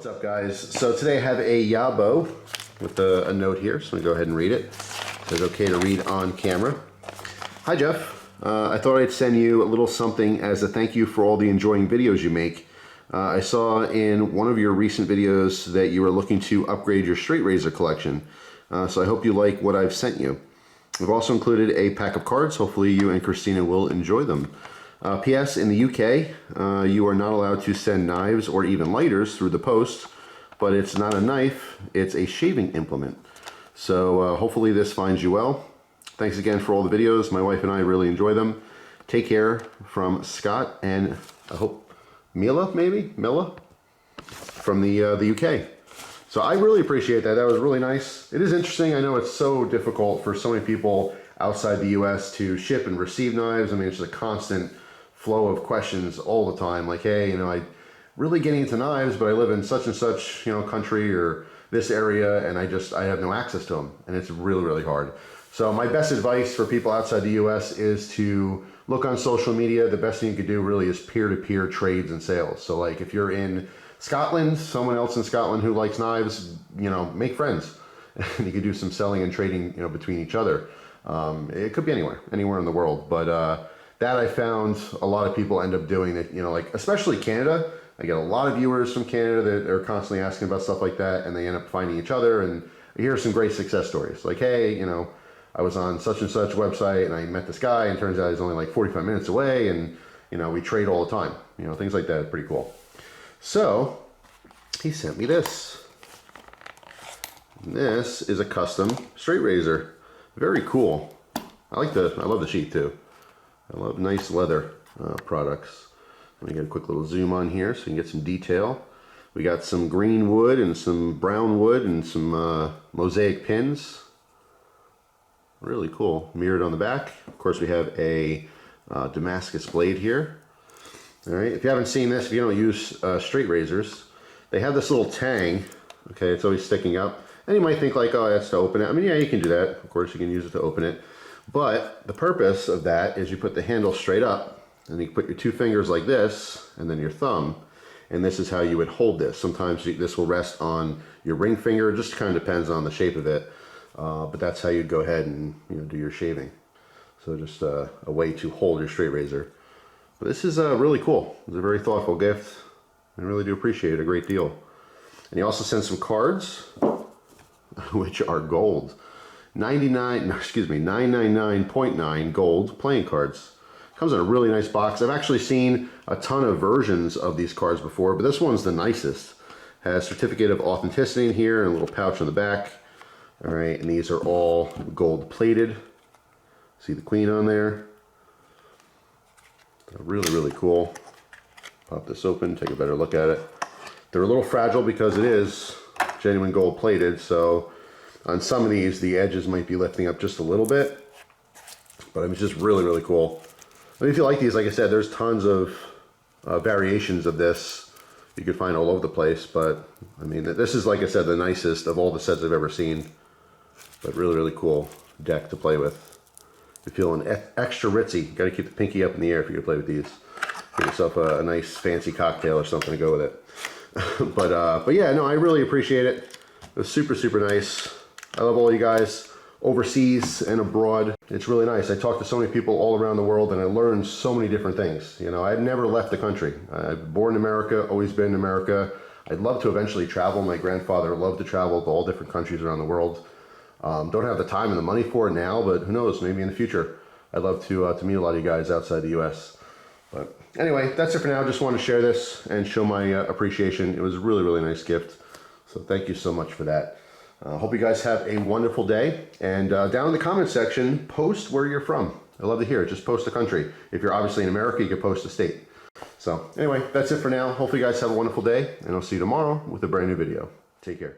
What's up, guys? So today I have a YABO with a note here, so I'm going to go ahead and read it. It says okay to read on camera. Hi Jeff, I thought I'd send you a little something as a thank you for all the enjoying videos you make. I saw in one of your recent videos that you were looking to upgrade your straight razor collection, so I hope you like what I've sent you. I've also included a pack of cards. Hopefully you and Christina will enjoy them. P.S. In the UK, you are not allowed to send knives or even lighters through the post, but it's not a knife, it's a shaving implement. So hopefully this finds you well. Thanks again for all the videos. My wife and I really enjoy them. Take care, from Scott and I hope Mila, maybe? Mila? From the UK. So I really appreciate that. That was really nice. It is interesting. I know it's so difficult for so many people outside the US to ship and receive knives. I mean, it's just a constant flow of questions all the time. Like, hey, you know, I really getting into knives, but I live in such and such, you know, country or this area, and I have no access to them. And it's really, really hard. So my best advice for people outside the US is to look on social media. The best thing you could do really is peer-to-peer trades and sales. So like if you're in Scotland, someone else in Scotland who likes knives, you know, make friends. And you could do some selling and trading, you know, between each other. It could be anywhere in the world. But that I found a lot of people end up doing it, you know, like especially Canada. I get a lot of viewers from Canada that are constantly asking about stuff like that, and they end up finding each other. And I hear some great success stories. Like, hey, you know, I was on such and such website and I met this guy, and turns out he's only like 45 minutes away, and you know, we trade all the time. You know, things like that. Pretty cool. So he sent me this. This is a custom straight razor. Very cool. I love the sheath too. I love nice leather products. Let me get a quick little zoom on here so you can get some detail. We got some green wood and some brown wood and some mosaic pins. Really cool. Mirrored on the back. Of course, we have a Damascus blade here. All right. If you haven't seen this, if you don't use straight razors, they have this little tang. Okay, it's always sticking up. And you might think like, oh, that's to open it. I mean, yeah, you can do that. Of course, you can use it to open it. But the purpose of that is you put the handle straight up, and you put your two fingers like this, and then your thumb, and this is how you would hold this. Sometimes this will rest on your ring finger. It just kind of depends on the shape of it. But that's how you go ahead and, you know, do your shaving. So just a way to hold your straight razor. But this is really cool. It's a very thoughtful gift. I really do appreciate it a great deal. And he also sent some cards, which are gold. 999.9 gold playing cards. Comes in a really nice box. I've actually seen a ton of versions of these cards before, but this one's the nicest. Has certificate of authenticity in here and a little pouch on the back. All right, and these are all gold plated. See the queen on there. Really, really cool. Pop this open, take a better look at it. They're a little fragile because it is genuine gold plated, so on some of these, the edges might be lifting up just a little bit, but it's just really, really cool. I mean, if you like these, like I said, there's tons of variations of this you could find all over the place, but I mean, this is, like I said, the nicest of all the sets I've ever seen, but really, really cool deck to play with. You're feeling extra ritzy. You got to keep the pinky up in the air if you're going to play with these. Get yourself a nice fancy cocktail or something to go with it. But yeah, no, I really appreciate it. It was super, super nice. I love all you guys overseas and abroad. It's really nice. I talked to so many people all around the world, and I learned so many different things. You know, I've never left the country. I've born in America, always been in America. I'd love to eventually travel. My grandfather loved to travel to all different countries around the world. Don't have the time and the money for it now, but who knows, maybe in the future. I'd love to meet a lot of you guys outside the US. But anyway, that's it for now. Just wanted to share this and show my appreciation. It was a really, really nice gift. So thank you so much for that. Hope you guys have a wonderful day. And down in the comment section, post where you're from. I love to hear it. Just post a country. If you're obviously in America, you can post a state. So anyway, that's it for now. Hopefully you guys have a wonderful day, and I'll see you tomorrow with a brand new video. Take care.